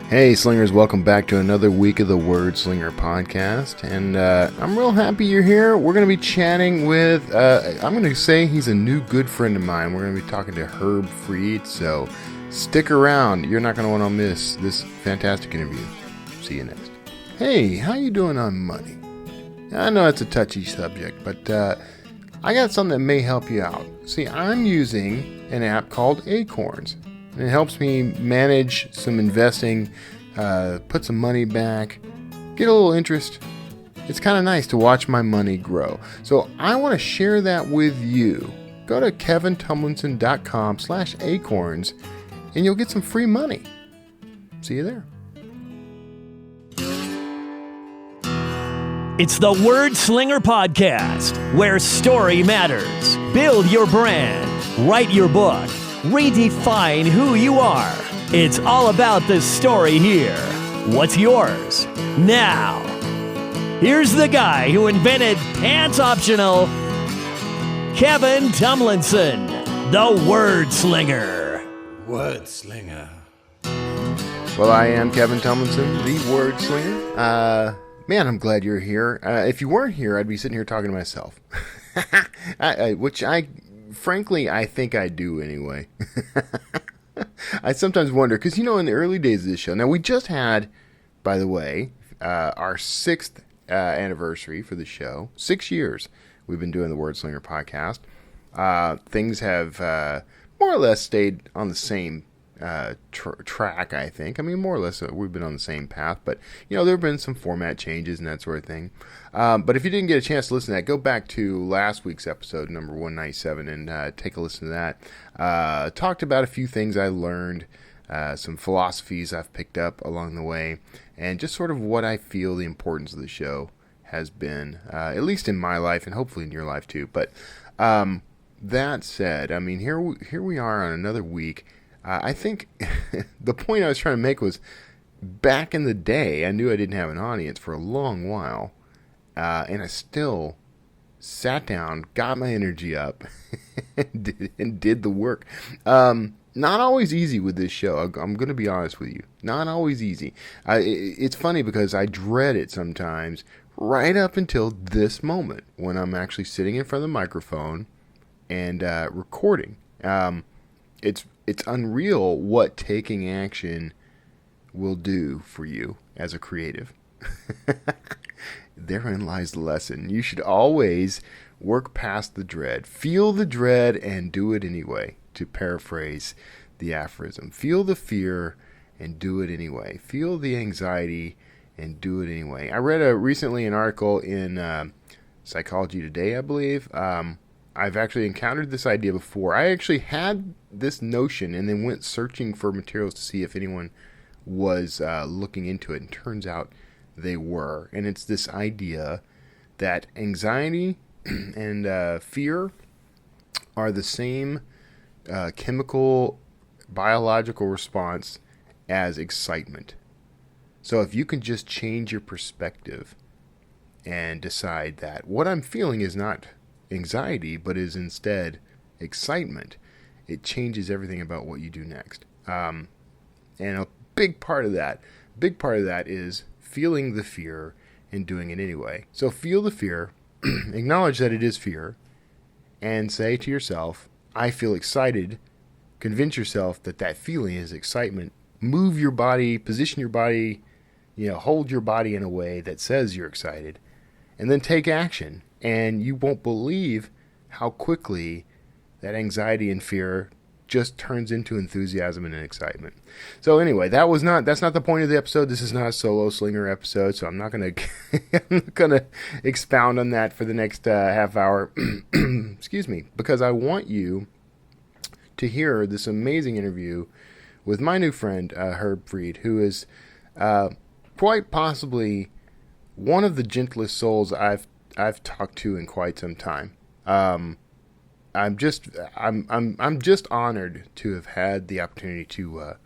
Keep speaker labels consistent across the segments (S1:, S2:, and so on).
S1: Hey Slingers, welcome back to another week of the Word Slinger podcast, and I'm real happy you're here. We're going to be chatting with, I'm going to say he's a new good friend of mine. We're going to be talking to Herb Fried, so stick around. You're not going to want to miss this fantastic interview. See you next. Hey, how you doing on money? I know it's a touchy subject, but I got something that may help you out. See, I'm using an app called ACORNS. It helps me manage some investing, put some money back, get a little interest. It's kind of nice to watch my money grow. So I want to share that with you. Go to kevintumlinson.com/acorns and you'll get some free money. See you there.
S2: It's the Word Slinger Podcast, where story matters. Build your brand, write your book, redefine who you are. It's all about the story here. What's yours? Now, here's the guy who invented pants optional, Kevin Tumlinson, the Word Slinger.
S3: Word Slinger.
S1: Well, I am Kevin Tumlinson, the Word Slinger. Man, I'm glad you're here. If you weren't here, I'd be sitting here talking to myself. Frankly, I think I do anyway. I sometimes wonder, because, in the early days of this show, now we just had, by the way, our 6th anniversary for the show. 6 years we've been doing the Word Slinger podcast. Things have more or less stayed on the same track, I think. I mean, more or less we've been on the same path, but there have been some format changes and that sort of thing. But if you didn't get a chance to listen to that, go back to last week's episode, number 197, and take a listen to that. Talked about a few things I learned, some philosophies I've picked up along the way, and just sort of what I feel the importance of the show has been, at least in my life and hopefully in your life too. But that said, I mean, here we are on another week. I think the point I was trying to make was, back in the day, I knew I didn't have an audience for a long while, and I still sat down, got my energy up, and did the work. Not always easy with this show. I'm going to be honest with you. Not always easy. It's funny because I dread it sometimes, right up until this moment, when I'm actually sitting in front of the microphone and recording. It's unreal what taking action will do for you as a creative. Therein lies the lesson. You should always work past the dread. Feel the dread and do it anyway, to paraphrase the aphorism. Feel the fear and do it anyway. Feel the anxiety and do it anyway. I read recently an article in Psychology Today, I believe. I've actually encountered this idea before. I actually had this notion and then went searching for materials to see if anyone was looking into it. And turns out they were. And it's this idea that anxiety and fear are the same chemical, biological response as excitement. So if you can just change your perspective and decide that what I'm feeling is not anxiety, but is instead excitement, it changes everything about what you do next. And a big part of that is feeling the fear and doing it anyway. So feel the fear, acknowledge that it is fear, and say to yourself, I feel excited. Convince yourself that feeling is excitement. Move your body, position your body, hold your body in a way that says you're excited, and then take action. And you won't believe how quickly that anxiety and fear just turns into enthusiasm and excitement. So anyway, that's not the point of the episode. This is not a solo slinger episode, so I'm not gonna expound on that for the next half hour. Excuse me, because I want you to hear this amazing interview with my new friend Herb Fried, who is quite possibly one of the gentlest souls I've talked to in quite some time. I'm just honored to have had the opportunity to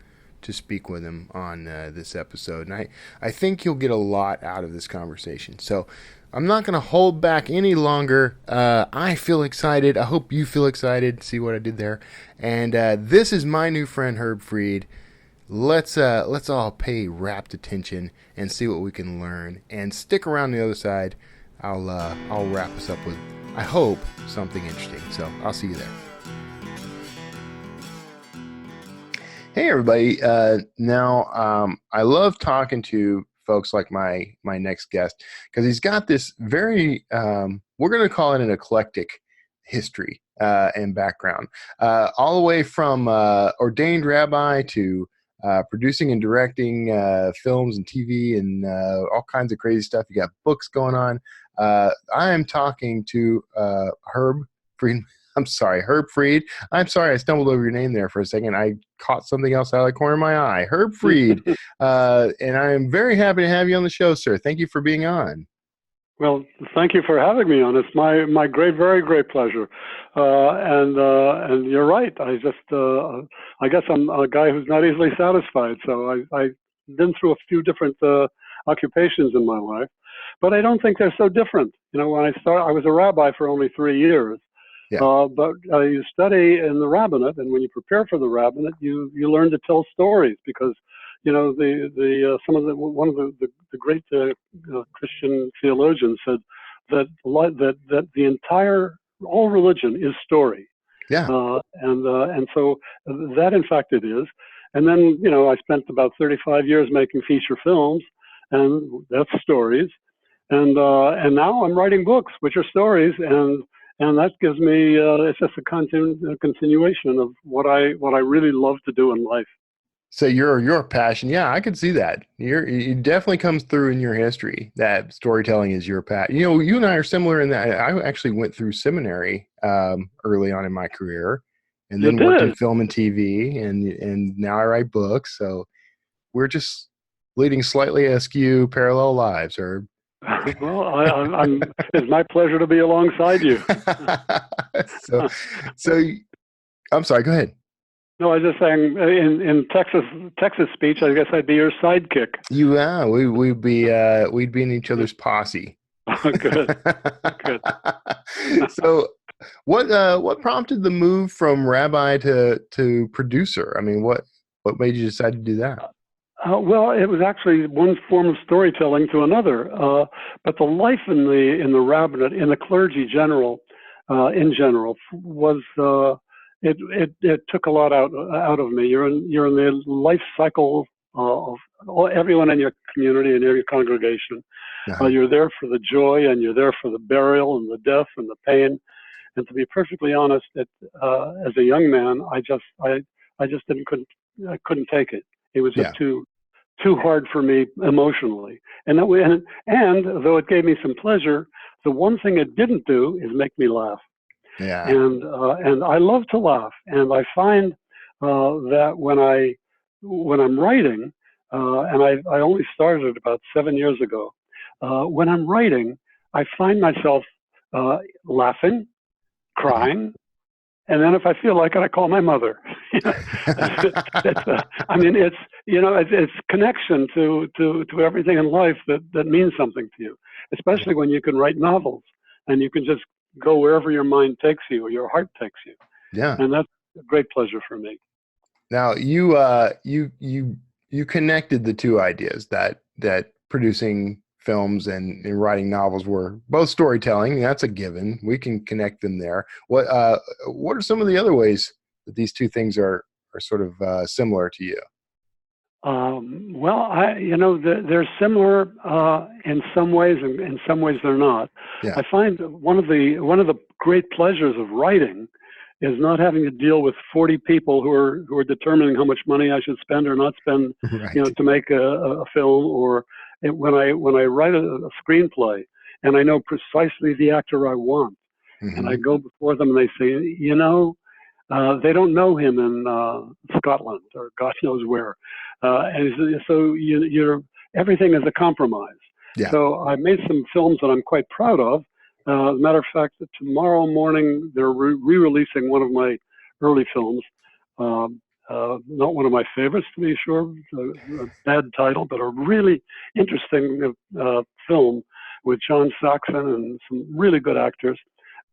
S1: speak with him on this episode, and I think you'll get a lot out of this conversation. So I'm not going to hold back any longer. I feel excited. I hope you feel excited. See what I did there. And this is my new friend Herb Fried. let's all pay rapt attention and see what we can learn. And stick around the other side. I'll wrap us up with, I hope, something interesting. So I'll see you there. Hey everybody! Now I love talking to folks like my next guest, because he's got this very we're going to call it an eclectic history and background, all the way from ordained rabbi to producing and directing films and TV and all kinds of crazy stuff. You got books going on. I am talking to Herb Friedman. I'm sorry, Herb Fried. I'm sorry, I stumbled over your name there for a second. I caught something else out of the corner of my eye. Herb Fried. And I am very happy to have you on the show, sir. Thank you for being on.
S4: Well, thank you for having me on. It's my very great pleasure. And you're right. I guess I'm a guy who's not easily satisfied. So I've been through a few different occupations in my life, but I don't think they're so different. You know, when I was a rabbi for only 3 years.
S1: Yeah.
S4: But you study in the rabbinate, and when you prepare for the rabbinate, you learn to tell stories, because you know one of the great Christian theologians said that the entire all religion is story.
S1: Yeah.
S4: And so that in fact it is. And then I spent about 35 years making feature films, and that's stories. And now I'm writing books, which are stories, and that gives me it's just a continuation of what I really love to do in life.
S1: So your passion, yeah, I could see that. It definitely comes through in your history that storytelling is your passion. You know, you and I are similar in that I actually went through seminary early on in my career, and then worked in film and TV, and now I write books. So we're just leading slightly askew parallel lives, or.
S4: Well, it's my pleasure to be alongside you.
S1: so I'm sorry, go ahead.
S4: No, I was just saying, in Texas speech, I guess I'd be your sidekick.
S1: We'd be in each other's posse.
S4: Good.
S1: So what prompted the move from rabbi to producer? I mean, what made you decide to do that?
S4: Well, it was actually one form of storytelling to another. But the life in the rabbinate, in the clergy in general, was it took a lot out of me. You're in the life cycle of everyone in your community and your congregation.
S1: Uh-huh.
S4: You're there for the joy, and you're there for the burial and the death and the pain. And to be perfectly honest, as a young man, I just couldn't take it. It was just too hard for me emotionally. And though it gave me some pleasure, the one thing it didn't do is make me laugh.
S1: Yeah.
S4: And I love to laugh, and I find that when I'm writing, and I only started about 7 years ago. When I'm writing, I find myself laughing, crying. And then if I feel like it, I call my mother. It's connection to everything in life that means something to you, especially when you can write novels and you can just go wherever your mind takes you or your heart takes you.
S1: Yeah.
S4: And that's a great pleasure for me.
S1: Now you connected the two ideas that producing films and writing novels were both storytelling. That's a given. We can connect them there. What are some of the other ways that these two things are sort of similar to you?
S4: Well, they're similar in some ways, and in some ways they're not.
S1: Yeah.
S4: I find one of the great pleasures of writing is not having to deal with 40 people who are determining how much money I should spend or not spend,
S1: right.
S4: To make a film. Or when I write a screenplay and I know precisely the actor I want,
S1: mm-hmm.
S4: and I go before them and they say, they don't know him in Scotland or God knows where, and so everything is a compromise.
S1: Yeah.
S4: So I made some films that I'm quite proud of. As a matter of fact, tomorrow morning they're re-releasing one of my early films. Not one of my favorites, to be sure, a bad title, but a really interesting film with John Saxon and some really good actors.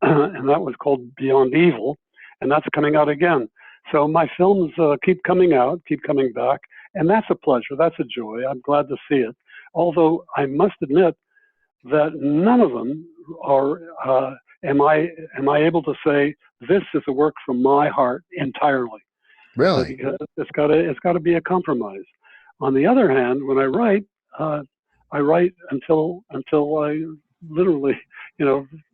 S4: And that was called Beyond Evil, and that's coming out again. So my films keep coming out, keep coming back, and that's a pleasure. That's a joy. I'm glad to see it. Although I must admit that none of them are. Am I able to say this is a work from my heart entirely?
S1: Really?
S4: Because it's got to be a compromise. On the other hand, when I write until I literally,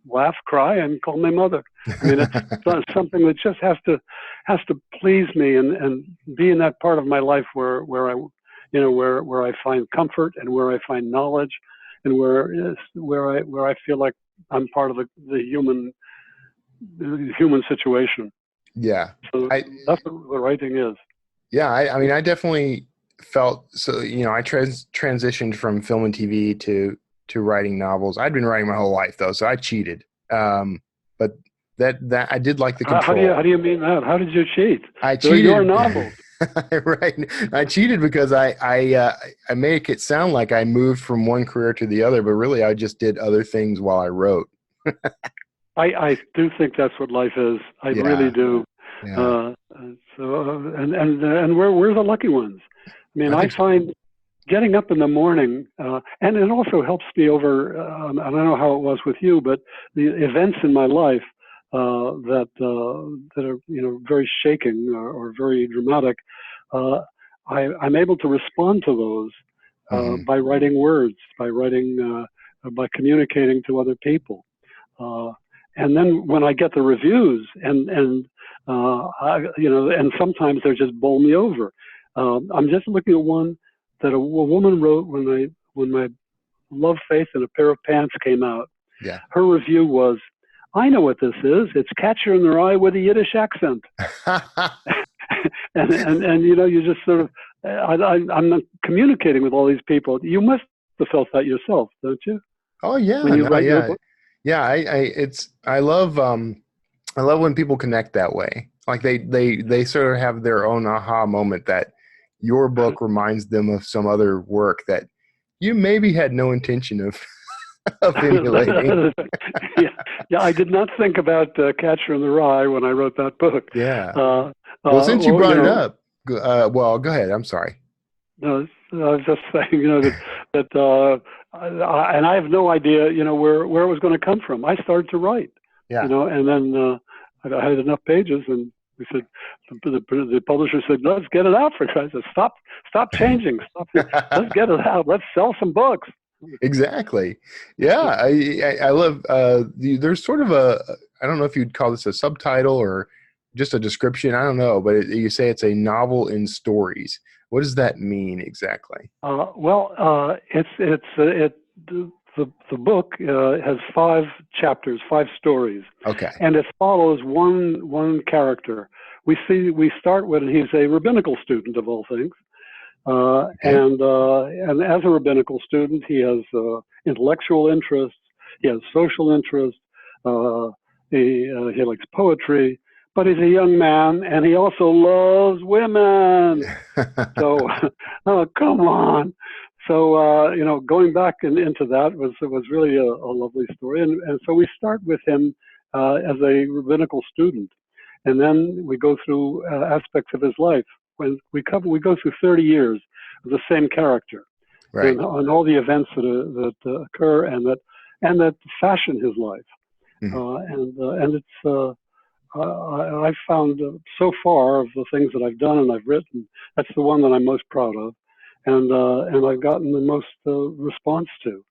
S4: laugh, cry, and call my mother. I mean, it's something that just has to please me and be in that part of my life where I find comfort and where I find knowledge and where I feel like I'm part of the human situation.
S1: Yeah.
S4: So that's what writing is.
S1: Yeah. I mean, I definitely felt so. I transitioned from film and TV to writing novels. I'd been writing my whole life though, so I cheated. But that I did like the control.
S4: How do you mean that? How did you cheat?
S1: I
S4: They're
S1: cheated.
S4: your novels.
S1: Right. I cheated because I make it sound like I moved from one career to the other, but really I just did other things while I wrote.
S4: I do think that's what life is. I really do.
S1: Yeah.
S4: And we're the lucky ones. I mean, I find getting up in the morning, and it also helps me over. I don't know how it was with you, but the events in my life that are very shaking or very dramatic, I'm able to respond to those by writing words, by communicating to other people. And then when I get the reviews and sometimes they just bowl me over. I'm just looking at one that a woman wrote when my Love, Faith, and a Pair of Pants came out.
S1: Yeah.
S4: Her review was, I know what this is. It's Catcher in the Rye with a Yiddish accent. and you just sort of, I'm not communicating with all these people. You must have felt that yourself, don't you?
S1: Oh yeah.
S4: When you write your book?
S1: Yeah. I love when people connect that way. Like they sort of have their own aha moment that your book reminds them of some other work that you maybe had no intention of emulating.
S4: Yeah, I did not think about Catcher in the Rye when I wrote that book.
S1: Yeah. Well, since you brought it up, well, go ahead. I'm sorry.
S4: No, I was just saying, that and I have no idea, where it was going to come from. I started to write,
S1: Yeah.
S4: And then I had enough pages, and we said, the publisher said, let's get it out for Christ's sake. Stop changing. Let's get it out. Let's sell some books.
S1: Exactly. Yeah. I love, there's sort of I don't know if you'd call this a subtitle or just a description. I don't know, but you say it's a novel in stories. What does that mean exactly?
S4: The book has 5 chapters, 5 stories.
S1: Okay.
S4: And it follows one character. We start when he's a rabbinical student of all things. And as a rabbinical student, he has intellectual interests, he has social interests, he likes poetry, but he's a young man and he also loves women. So, oh, come on. So, going back into that was really a lovely story. And so we start with him as a rabbinical student. And then we go through aspects of his life. When we go through 30 years of the same character,
S1: right,
S4: and all the events that occur and that fashion his life. And it's I've found so far of the things that I've done and I've written, that's the one that I'm most proud of, and I've gotten the most response to.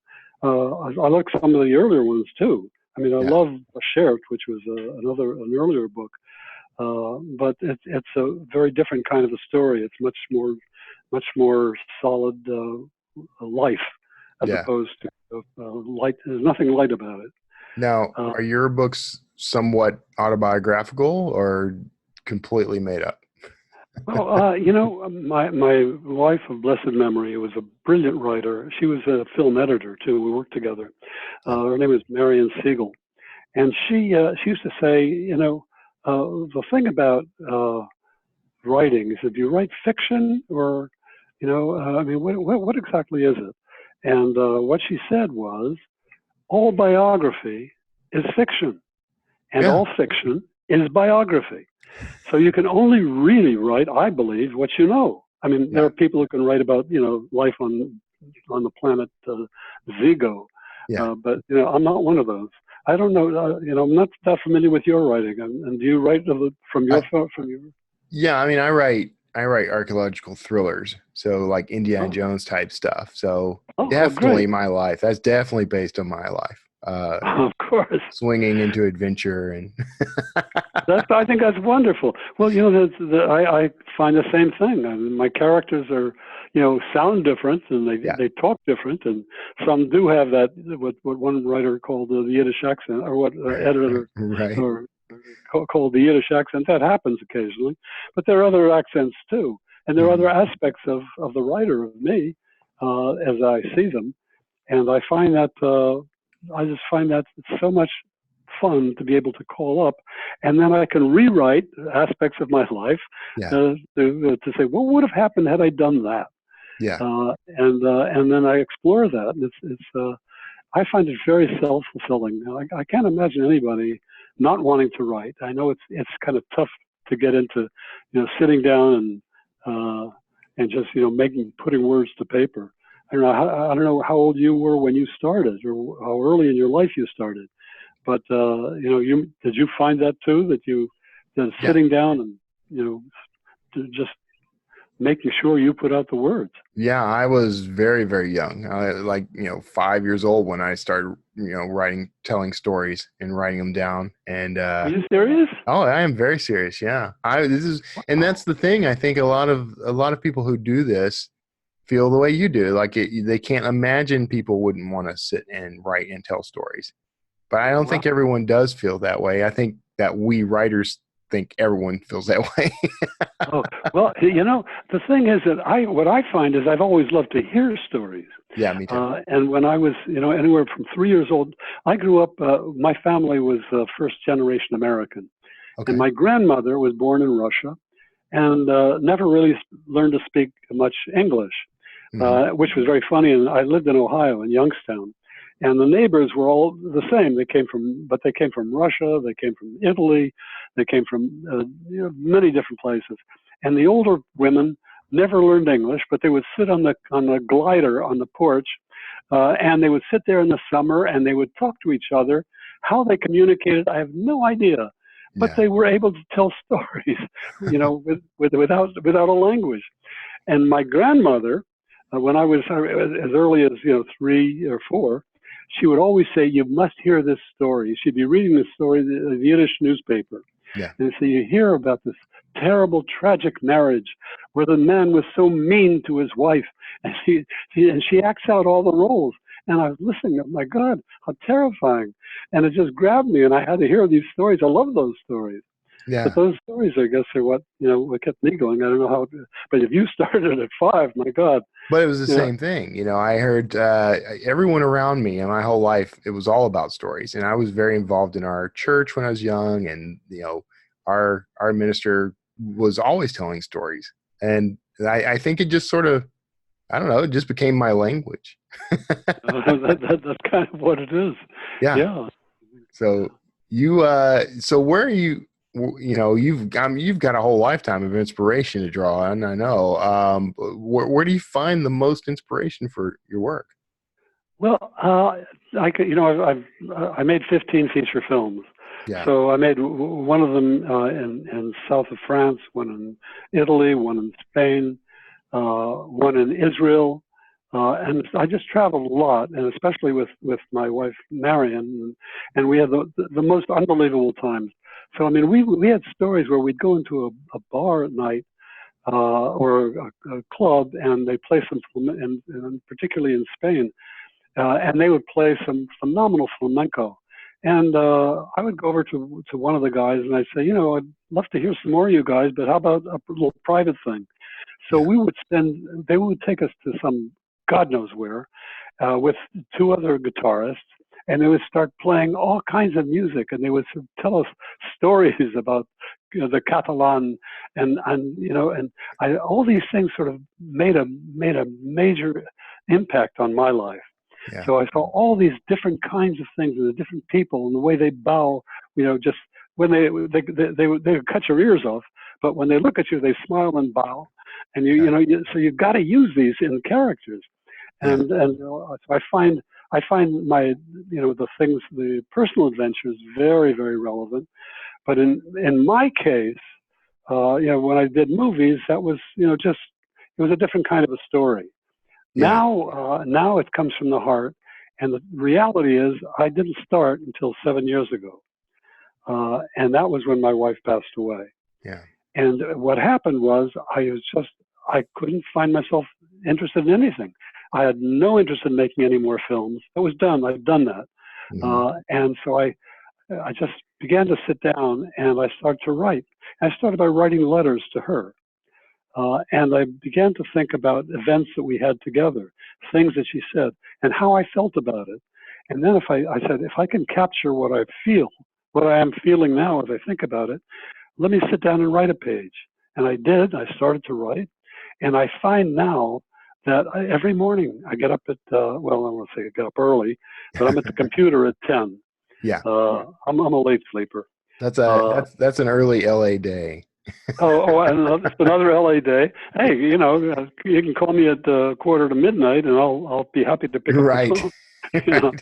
S4: I like some of the earlier ones too. I mean, I love Sheriff, which was an earlier book. But it's a very different kind of a story. It's much more solid life as opposed to light. There's nothing light about it.
S1: Now, are your books somewhat autobiographical or completely made up?
S4: Well, my wife of blessed memory was a brilliant writer. She was a film editor too. We worked together. Her name is Marion Siegel, and she used to say, the thing about writing is, if you write fiction or, what exactly is it? And what she said was, all biography is fiction, and all fiction is biography. So you can only really write, I believe, what you know. I mean, there
S1: Yeah.
S4: are people who can write about, life on the planet Zigo,
S1: Yeah.
S4: but I'm not one of those. I don't know. I'm not that familiar with your writing. And do you write from your
S1: I,
S4: from your?
S1: yeah. I mean, I write archaeological thrillers. So like Indiana
S4: Oh,
S1: Jones type stuff. So
S4: great.
S1: definitely my life. That's definitely based on my life.
S4: Of course.
S1: Swinging into adventure and
S4: I think that's wonderful. Well, I find the same thing. I mean, my characters are, sound different and
S1: yeah.
S4: they talk different, and some do have that what one writer called the Yiddish accent, or what editor
S1: Right.
S4: or called the Yiddish accent. That happens occasionally, but there are other accents too, and there are
S1: Mhm.
S4: other aspects of the writer, of me, as I see them, and I just find that it's so much fun to be able to call up, and then I can rewrite aspects of my life
S1: Yeah.
S4: to say what would have happened had I done that,
S1: Yeah.
S4: and then I explore that. And I find it very self-fulfilling. I can't imagine anybody not wanting to write. I know it's kind of tough to get into, sitting down and just putting words to paper. I don't know how old you were when you started, or how early in your life you started. But did you find that too? That
S1: Yeah.
S4: sitting down and just making sure you put out the words.
S1: Yeah, I was very, very young. Like, 5 years old when I started, telling stories and writing them down. And
S4: Are you serious?
S1: oh, I am very serious. Yeah, and that's the thing. I think a lot of people who do this feel the way you do. Like they can't imagine people wouldn't want to sit and write and tell stories. But I don't
S4: Wow.
S1: think everyone does feel that way. I think that we writers think everyone feels that way.
S4: Oh, well, the thing is that what I find is I've always loved to hear stories.
S1: Yeah, me too.
S4: And when I was, anywhere from 3 years old, I grew up, my family was first generation American. And
S1: Okay.
S4: my grandmother was born in Russia and never really learned to speak much English,
S1: Hmm.
S4: which was very funny. And I lived in Ohio, in Youngstown. And the neighbors were all the same. They came from Russia, they came from Italy, they came from many different places. And the older women never learned English, but they would sit on the glider on the porch, and they would sit there in the summer and they would talk to each other. How they communicated, I have no idea, but
S1: Yeah.
S4: they were able to tell stories, without a language. And my grandmother, when I was as early as 3 or 4, she would always say, "You must hear this story." She'd be reading the story, the Yiddish newspaper,
S1: Yeah.
S4: and so you hear about this terrible, tragic marriage where the man was so mean to his wife, and she acts out all the roles. And I was listening. Oh my God, how terrifying! And it just grabbed me, and I had to hear these stories. I love those stories. But
S1: Yeah.
S4: those stories, I guess, are what kept me going. I don't know how, but if you started at 5, my God,
S1: But it was the
S4: you know,
S1: same thing. I heard everyone around me and my whole life, it was all about stories. And I was very involved in our church when I was young. And, our minister was always telling stories. And I think it just sort of, I don't know, it just became my language.
S4: that's kind of what it is.
S1: Yeah.
S4: Yeah.
S1: So so where are you, you've got a whole lifetime of inspiration to draw on. I know. Where do you find the most inspiration for your work?
S4: Well, I could, I made 15 feature films.
S1: Yeah.
S4: So I made one of them in south of France, one in Italy, one in Spain, one in Israel, and I just traveled a lot, and especially with my wife Marion, and we had the most unbelievable times. So I mean, we had stories where we'd go into a bar at night, or a club, and they play some, and particularly in Spain, and they would play some phenomenal flamenco. And I would go over to one of the guys and I'd say, I'd love to hear some more of you guys, but how about a little private thing? So
S1: Yeah.
S4: they would take us to some God knows where, with 2 other guitarists, and they would start playing all kinds of music, and they would tell us stories about the Catalan, and all these things sort of made a major impact on my life.
S1: Yeah.
S4: So I saw all these different kinds of things and the different people and the way they bow, just when they would cut your ears off, but when they look at you, they smile and bow. and so you've got to use these in characters,
S1: Yeah.
S4: and so I find my the personal adventures very, very relevant. But in my case, when I did movies, that was just it was a different kind of a story.
S1: Yeah.
S4: Now it comes from the heart, and the reality is I didn't start until 7 years ago, and that was when my wife passed away.
S1: Yeah.
S4: And what happened was I couldn't find myself interested in anything. I had no interest in making any more films. It was done. I'd done that, and so I just began to sit down and I started to write. I started by writing letters to her. And I began to think about events that we had together, things that she said, and how I felt about it. And then I said, if I can capture what I feel, what I am feeling now as I think about it, let me sit down and write a page. And I did. I started to write. And I find now that every morning I get up at, well, I don't want to say I get up early, but I'm at the computer at 10.
S1: Yeah.
S4: I'm a late sleeper.
S1: That's an early LA day.
S4: And it's another LA day. Hey, you can call me at 1:45, and I'll be happy to pick up the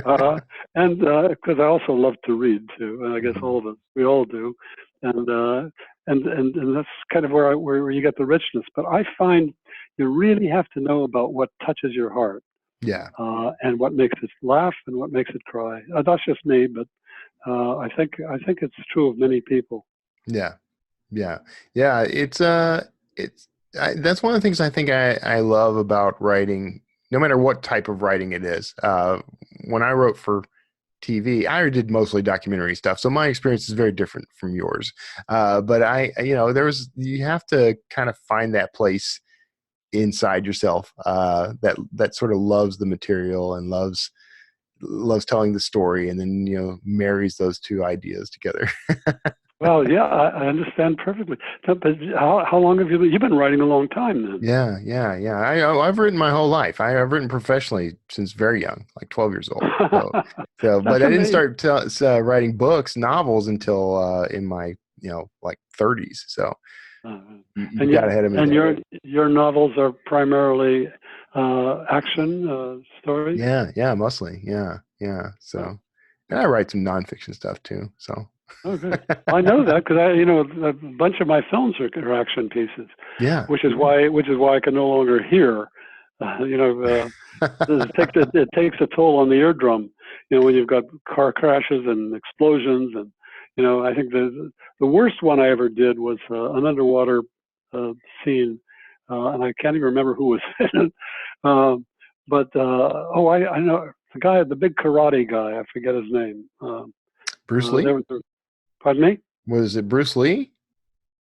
S4: phone. And because I also love to read too, and I guess all of us, we all do, and that's kind of where you get the richness. But I find you really have to know about what touches your heart, and what makes it laugh and what makes it cry. That's just me, but I think it's true of many people.
S1: Yeah. It's that's one of the things I think I love about writing, no matter what type of writing it is. When I wrote for TV, I did mostly documentary stuff, so my experience is very different from yours. But you have to kind of find that place inside yourself that sort of loves the material and loves telling the story, and then marries those two ideas together.
S4: Well, yeah, I understand perfectly. But how long have you've been writing a long time then?
S1: Yeah. I've written my whole life. I've written professionally since very young, like 12 years old. So but I didn't start writing novels until in my like 30s. So you got ahead of me.
S4: And your novels are primarily action stories.
S1: Yeah, mostly. Yeah. So, and I write some nonfiction stuff too. So.
S4: Oh, good. I know that because a bunch of my films are action pieces.
S1: Yeah.
S4: Which is why I can no longer hear. It takes a toll on the eardrum. When you've got car crashes and explosions, and I think the worst one I ever did was an underwater scene, and I can't even remember who was in it. I know the guy, the big karate guy. I forget his name.
S1: Bruce Lee.
S4: Pardon me?
S1: Was it Bruce Lee?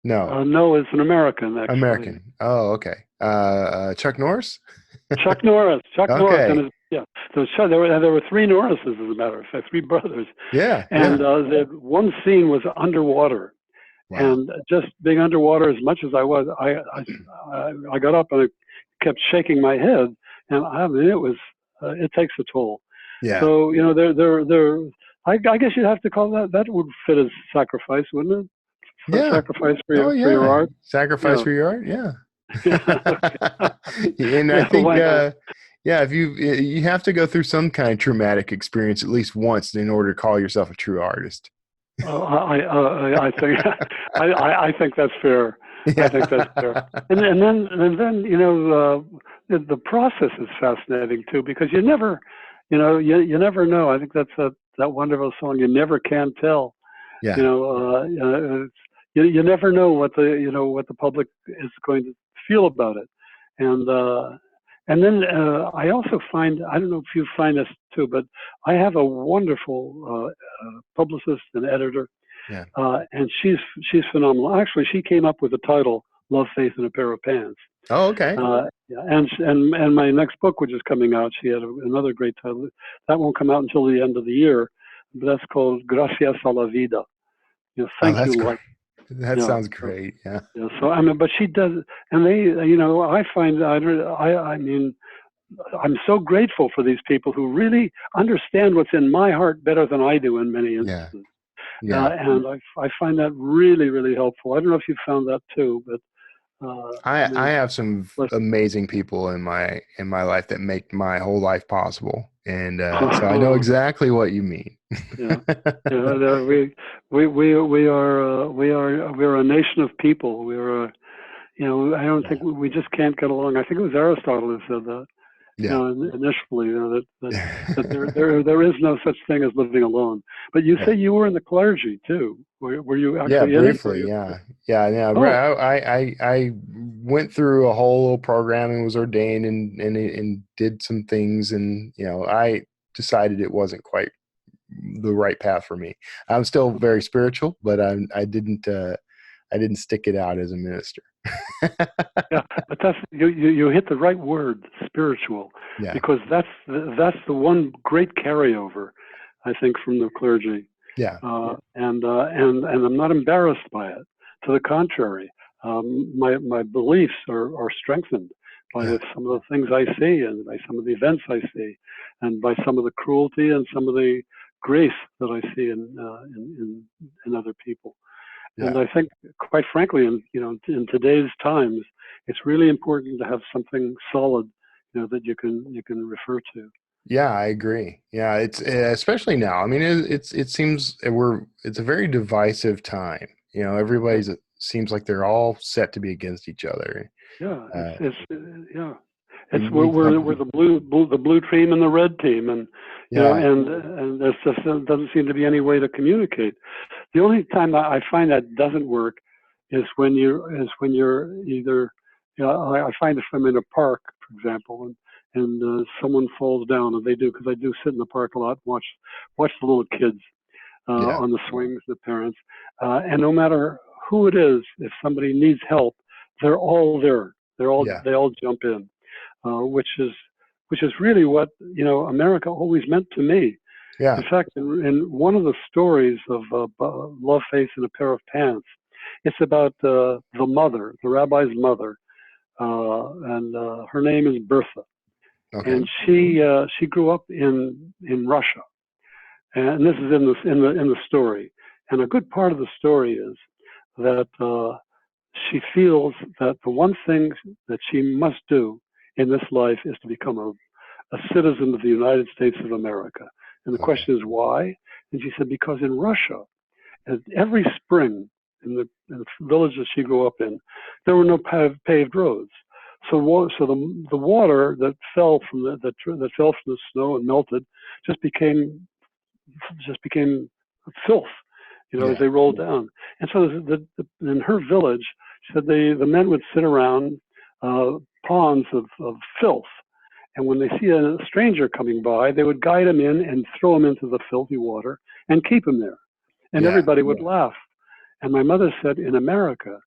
S1: No.
S4: No, it's an American. Actually.
S1: American. Oh, okay. Chuck Norris.
S4: Chuck Norris.
S1: Okay.
S4: Norris. So there were three Norrises, as a matter of fact, three brothers.
S1: Yeah.
S4: And the one scene was underwater. Wow. And just being underwater as much as I was, I got up and I kept shaking my head, and I mean it takes a toll.
S1: Yeah.
S4: So I guess you'd have to call that would fit as sacrifice, wouldn't it? Sacrifice for your art.
S1: Sacrifice for your art. Yeah. And I think if you have to go through some kind of traumatic experience at least once in order to call yourself a true artist.
S4: I think that's fair. Yeah. I think that's fair. And then the process is fascinating too, because you never know. I think that's that wonderful song. You never can tell. Yeah. You never know what the public is going to feel about it, and then I also find, I don't know if you find this too, but I have a wonderful publicist and editor, and she's phenomenal. Actually, she came up with the title "Love, Faith, and a Pair of Pants."
S1: Oh, okay.
S4: And my next book, which is coming out, she had another great title. That won't come out until the end of the year, but that's called "Gracias a la Vida." Thank you, life.
S1: That sounds great. Yeah.
S4: So but she does, and I find I mean, I'm so grateful for these people who really understand what's in my heart better than I do in many instances. Yeah. And I find that really, really helpful. I don't know if you found that too, but
S1: I
S4: mean,
S1: have some
S4: but,
S1: amazing people in my life that make my whole life possible, and so I know exactly what you mean.
S4: yeah, yeah. We're a nation of people. I don't think we just can't get along. I think it was Aristotle who said that.
S1: Yeah.
S4: Initially, that there is no such thing as living alone. But you say you were in the clergy too. Were you
S1: Yeah,
S4: actually in it?
S1: briefly. Yeah.
S4: Oh,
S1: I went through a whole little program and was ordained and did some things, and I decided it wasn't quite the right path for me. I'm still very spiritual, but I didn't stick it out as a minister.
S4: yeah. But you hit the right word, spiritual,
S1: Yeah.
S4: because that's the one great carryover, I think, from the clergy.
S1: Yeah.
S4: And I'm not embarrassed by it. To the contrary, my beliefs are strengthened by
S1: Yeah.
S4: some of the things I see, and by some of the events I see, and by some of the cruelty and some of the grace that I see in other people. And
S1: Yeah.
S4: I think, quite frankly, in today's times, it's really important to have something solid, that you can refer to.
S1: Yeah, I agree. Yeah, it's especially now. I mean, it seems it's a very divisive time.
S4: Yeah.
S1: Everybody's it seems like they're all set to be against each other.
S4: Yeah,
S1: Uh,
S4: yeah,
S1: we
S4: it's
S1: need
S4: we're
S1: something.
S4: the blue team and the red team, and
S1: Yeah,
S4: and there's just doesn't seem to be any way to communicate. The only time I find that doesn't work is when you're either, I find if I'm in a park, for example, and someone falls down, and they do, because I do sit in the park a lot and watch the little kids
S1: yeah,
S4: on the swings, the parents, and no matter who it is, if somebody needs help, they're all there.
S1: yeah,
S4: They all jump in, which is really what America always meant to me.
S1: yeah.
S4: In fact, in one of the stories of Love, Faith, and a Pair of Pants, it's about the mother, the rabbi's mother, and her name is Bertha,
S1: Okay.
S4: and she grew up in Russia, and this is in the story. And a good part of the story is that she feels that the one thing that she must do in this life is to become a citizen of the United States of America. And the
S1: Okay.
S4: question is why? And she said, because in Russia, every spring in the village that she grew up in, there were no paved roads. So the water that fell from that fell from the snow and melted just became filth, as
S1: Yeah,
S4: they rolled down. And so in her village, she said the men would sit around ponds of filth, and when they see a stranger coming by, they would guide him in and throw him into the filthy water and keep him there. And
S1: yeah,
S4: everybody would laugh. And my mother said, in America,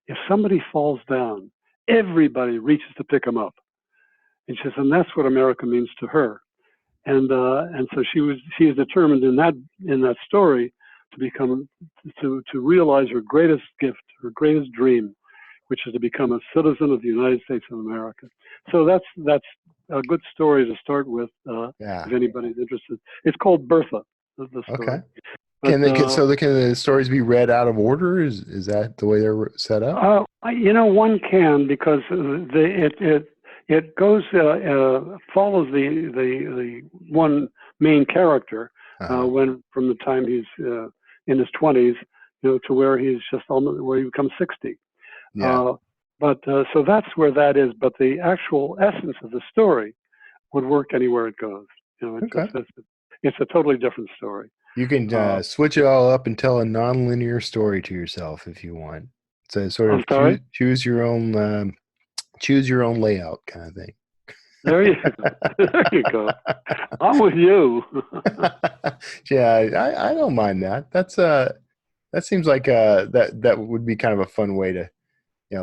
S4: if somebody falls down, everybody reaches to pick him up. And she says, and that's what America means to her. And so she is determined in that story to realize her greatest gift, her greatest dream, which is to become a citizen of the United States of America. So that's a good story to start with,
S1: yeah.
S4: if anybody's interested. It's called Bertha, the
S1: Okay.
S4: story. But
S1: Can the stories be read out of order? Is that the way they're set up?
S4: one can, because it goes follows the one main character
S1: Uh-huh.
S4: when from the time he's in his 20s, to where he's just almost where he becomes 60.
S1: Yeah.
S4: Uh, but so that's where that is. But the actual essence of the story would work anywhere it goes.
S1: Okay.
S4: It's a totally different story.
S1: You can
S4: Uh,
S1: switch it all up and tell a non-linear story to yourself if you want. So sort
S4: I'm
S1: of
S4: sorry.
S1: choose your own layout kind of thing.
S4: There you go. There you go. I'm with you.
S1: Yeah, I don't mind that. That seems like that would be kind of a fun way to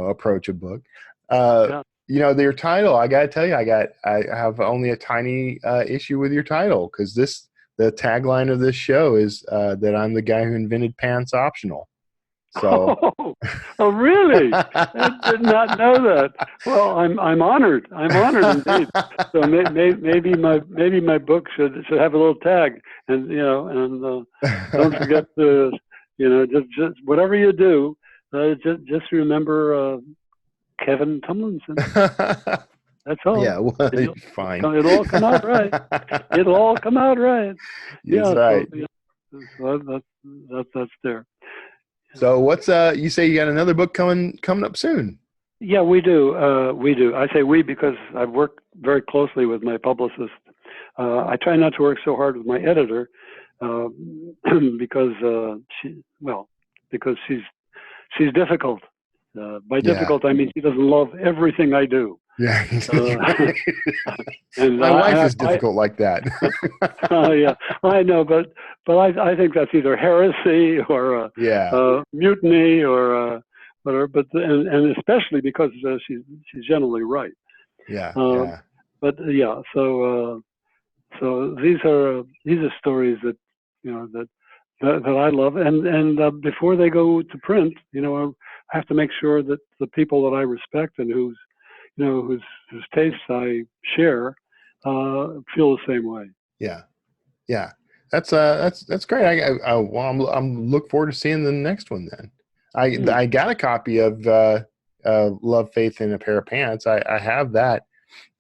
S1: approach a book. Uh,
S4: Yeah.
S1: Your title. I got to tell you, I have only a tiny issue with your title because the tagline of this show is that I'm the guy who invented pants optional. So,
S4: Oh, really? I did not know that. Well, I'm honored. I'm honored indeed. So maybe my book should have a little tag, and don't forget to just whatever you do, just remember Kevin Tomlinson. That's all.
S1: Yeah, well, fine.
S4: It'll all come out right. It'll all come out right.
S1: That's
S4: Yeah.
S1: right.
S4: So, so that's there.
S1: So what's you say you got another book coming up soon?
S4: Yeah, we do. We do. I say we because I've worked very closely with my publicist. I try not to work so hard with my editor because she's difficult. By difficult, I mean she doesn't love everything I do.
S1: Yeah, right.
S4: And
S1: my wife is difficult like that.
S4: Yeah, I know, but I think that's either heresy or mutiny or whatever. But and especially because she's generally right.
S1: Yeah.
S4: But yeah, so these are stories that that I love, and before they go to print, I have to make sure that the people that I respect and whose tastes I share feel the same way.
S1: Yeah. That's great. I'm look forward to seeing the next one then. I got a copy of Love, Faith, and a Pair of Pants. I have that,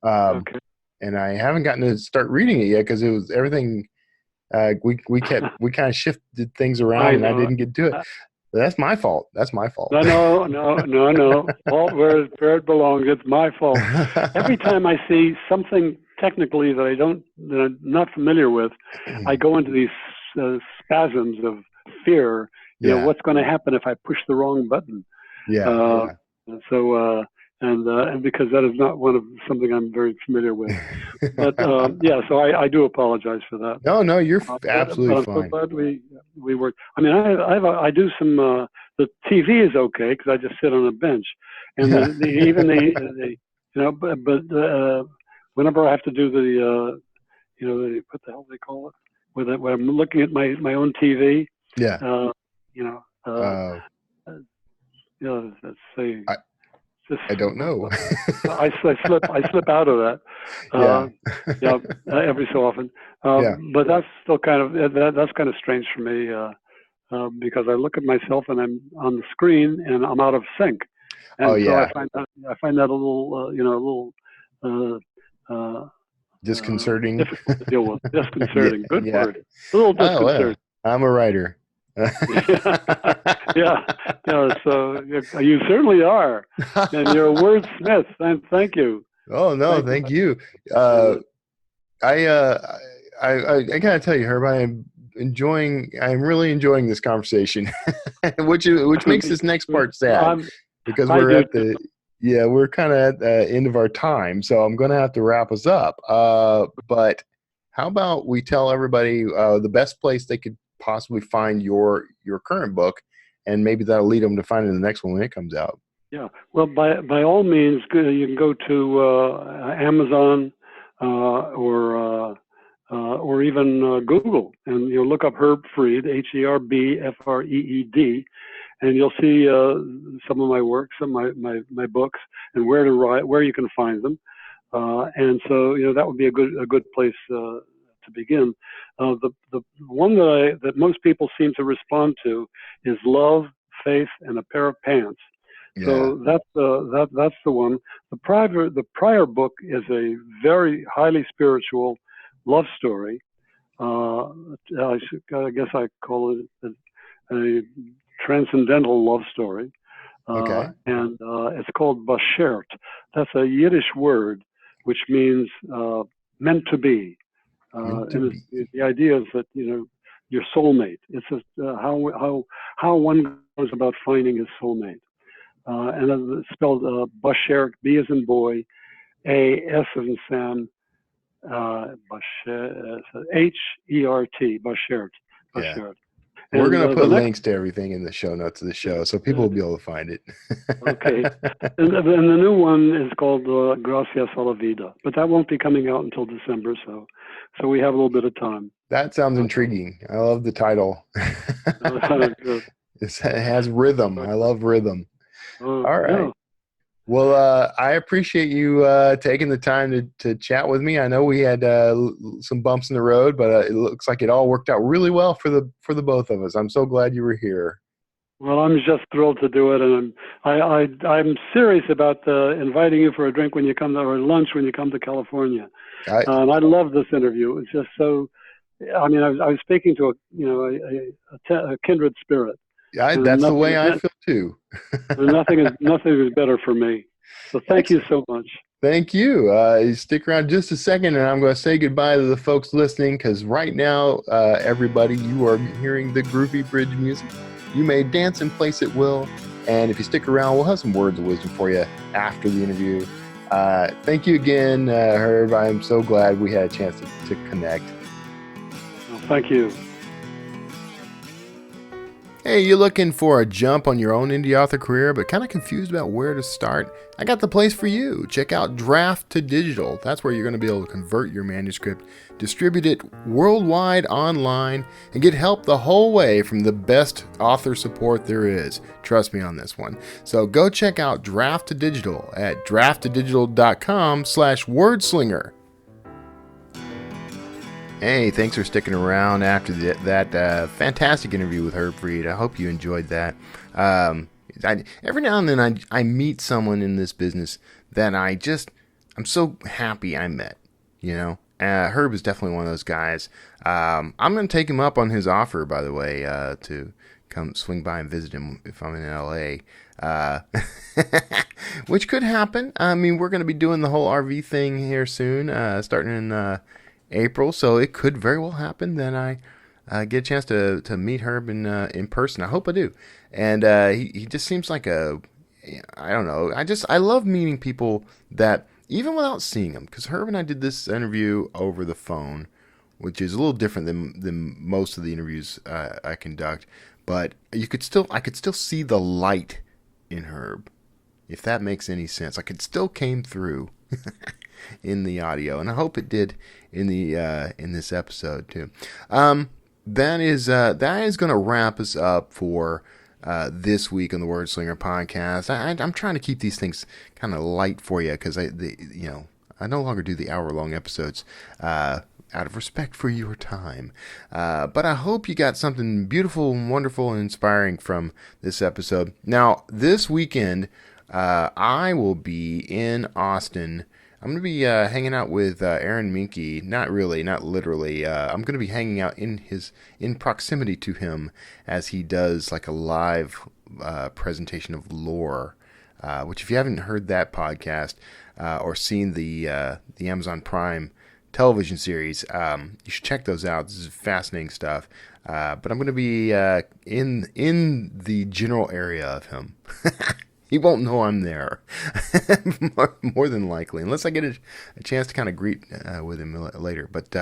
S4: Okay.
S1: and I haven't gotten to start reading it yet because it was everything. We kind of shifted things around, and I didn't get to it. But that's my fault. No.
S4: Fault where it belongs. It's my fault. Every time I see something technically that I'm not familiar with, I go into these spasms of fear. What's going to happen if I push the wrong button? So and because that is not something I'm very familiar with. But so I do apologize for that.
S1: No, you're absolutely fine.
S4: I'm so glad we work. I mean, I do some. The TV is okay because I just sit on a bench, and but whenever I have to do the what the hell do they call it? When I'm looking at my own TV.
S1: Yeah.
S4: Let's say.
S1: I don't know.
S4: I slip out of that. Every so often. But that's still kind of that's kind of strange for me because I look at myself and I'm on the screen and I'm out of sync, and I find that a little
S1: disconcerting.
S4: Difficult to deal with. Disconcerting. Good word. A little disconcerting.
S1: I'm a writer.
S4: So you certainly are, and you're a wordsmith. And thank you.
S1: Oh no, thank you. I gotta tell you, Herb, I'm really enjoying this conversation, which makes this next part sad because we're kind of at the end of our time, so I'm going to have to wrap us up. But how about we tell everybody the best place they could possibly find your current book, and maybe that'll lead them to finding the next one when it comes out.
S4: Yeah, well, by all means, you can go to Amazon or even Google, and you'll look up Herb Freed, HERBFREED, and you'll see some of my works, some of my books, and where you can find them. And so that would be a good place to begin. The one that most people seem to respond to is Love, Faith, and a Pair of Pants. Yeah. So that's the one. The prior book is a very highly spiritual love story. I guess I call it a transcendental love story.
S1: Okay.
S4: And it's called Bashert. That's a Yiddish word which means meant to be. The idea is that your soulmate. It's just how one goes about finding his soulmate, and it's spelled Bashert, B as in boy, A S as in Sam, H-E-R-T, Bashert.
S1: Yeah. We're going to put links to everything in the show notes of the show, so people will be able to find it.
S4: Okay. And the new one is called Gracias a la Vida, but that won't be coming out until December, so we have a little bit of time.
S1: That sounds intriguing. I love the title. It has rhythm. I love rhythm. All right. Yeah. Well, I appreciate you taking the time to chat with me. I know we had some bumps in the road, but it looks like it all worked out really well for the both of us. I'm so glad you were here.
S4: Well, I'm just thrilled to do it, and I'm serious about inviting you for a drink when you come to, or lunch when you come to California.
S1: I,
S4: And I love this interview. It's just so. I mean, I was speaking to a kindred spirit, and
S1: that's the
S4: nothing
S1: way I feel too.
S4: and nothing is better for me. So thank you
S1: Excellent.
S4: so much.
S1: Thank you. Stick around just a second, and I'm going to say goodbye to the folks listening, because right now, everybody, you are hearing the groovy bridge music. You may dance and place at will, and if you stick around, we'll have some words of wisdom for you after the interview. Thank you again, Herb. I'm so glad we had a chance to connect.
S4: Well, thank you.
S1: Hey, you looking for a jump on your own indie author career, but kind of confused about where to start? I got the place for you. Check out Draft to Digital. That's where you're going to be able to convert your manuscript, distribute it worldwide online, and get help the whole way from the best author support there is. Trust me on this one. So go check out Draft to Digital at drafttodigital.com/wordslinger. Hey, thanks for sticking around after that fantastic interview with Herb Fried. I hope you enjoyed that. Every now and then I meet someone in this business that I'm so happy I met, you know. Herb is definitely one of those guys. I'm going to take him up on his offer, by the way, to come swing by and visit him if I'm in LA. Which could happen. I mean, we're going to be doing the whole RV thing here soon, starting in April, so it could very well happen that I get a chance to meet Herb in person. I hope I do. And he just seems like I don't know. I love meeting people that, even without seeing them, because Herb and I did this interview over the phone, which is a little different than most of the interviews I conduct. But I could still see the light in Herb, if that makes any sense. Like, it still came through in the audio, and I hope it did in this episode too. That is going to wrap us up for this week on the Wordslinger podcast. I'm trying to keep these things kind of light for you, because I no longer do the hour-long episodes out of respect for your time. But I hope you got something beautiful and wonderful and inspiring from this episode. Now, this weekend, I will be in Austin. I'm going to be hanging out with Aaron Minke. Not really, not literally. I'm going to be hanging out in proximity to him as he does like a live presentation of lore, which, if you haven't heard that podcast or seen the Amazon Prime television series, you should check those out. This is fascinating stuff. But I'm going to be in the general area of him. He won't know I'm there, more than likely, unless I get a chance to kind of greet with him later. But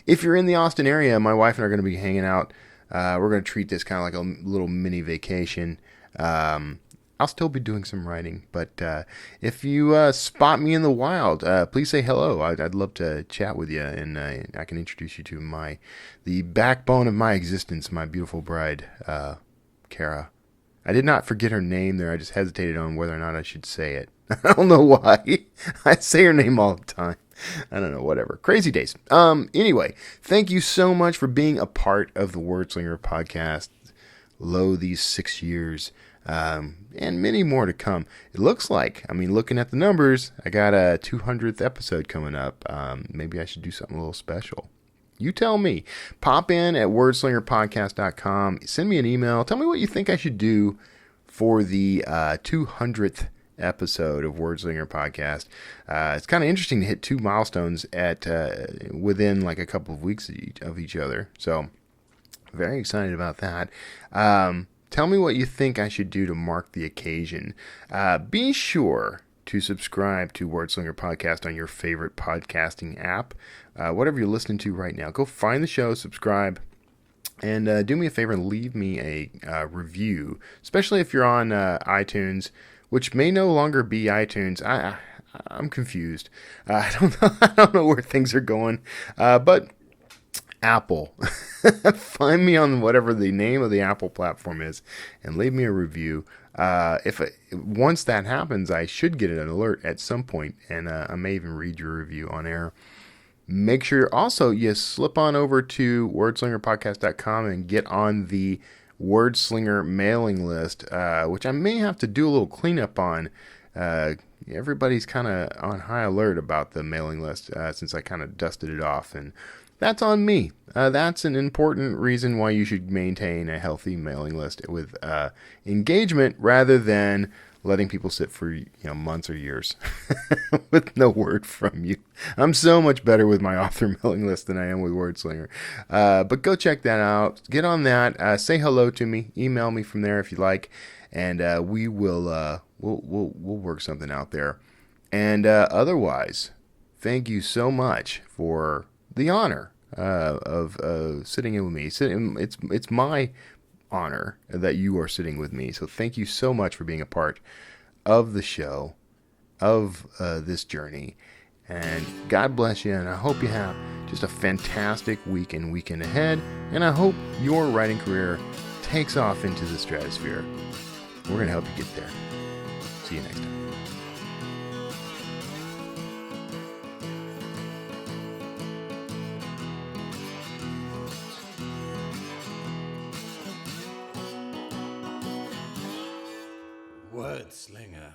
S1: if you're in the Austin area, my wife and I are going to be hanging out. We're going to treat this kind of like a little mini vacation. I'll still be doing some writing, but if you spot me in the wild, please say hello. I'd love to chat with you, and I can introduce you to the backbone of my existence, my beautiful bride, Kara. I did not forget her name there. I just hesitated on whether or not I should say it. I don't know why. I say her name all the time. I don't know, whatever. Crazy days. Anyway, thank you so much for being a part of the Wordslinger podcast. These 6 years, and many more to come. It looks like, looking at the numbers, I got a 200th episode coming up. Maybe I should do something a little special. You tell me. Pop in at wordslingerpodcast.com. Send me an email. Tell me what you think I should do for the 200th episode of Wordslinger Podcast. It's kind of interesting to hit 2 milestones within like a couple of weeks of each other. So, very excited about that. Tell me what you think I should do to mark the occasion. Be sure to subscribe to Wordslinger Podcast on your favorite podcasting app. Whatever you're listening to right now, go find the show, subscribe, and do me a favor and leave me a review, especially if you're on iTunes, which may no longer be iTunes. I'm confused. I don't know where things are going, but Apple. Find me on whatever the name of the Apple platform is and leave me a review. Once that happens, I should get an alert at some point, and I may even read your review on air. Make sure also you slip on over to wordslingerpodcast.com and get on the Word Slinger mailing list, which I may have to do a little cleanup on. Everybody's kind of on high alert about the mailing list since I kind of dusted it off, and that's on me. That's an important reason why you should maintain a healthy mailing list with engagement rather than letting people sit for months or years with no word from you. I'm so much better with my author mailing list than I am with WordSlinger. But go check that out. Get on that. Say hello to me. Email me from there if you like, and we will we'll work something out there. And otherwise, thank you so much for the honor of sitting in with me. It's my honor that you are sitting with me. So thank you so much for being a part of the show, of this journey. And God bless you. And I hope you have just a fantastic week and weekend ahead. And I hope your writing career takes off into the stratosphere. We're going to help you get there. See you next time.
S3: Word Slinger.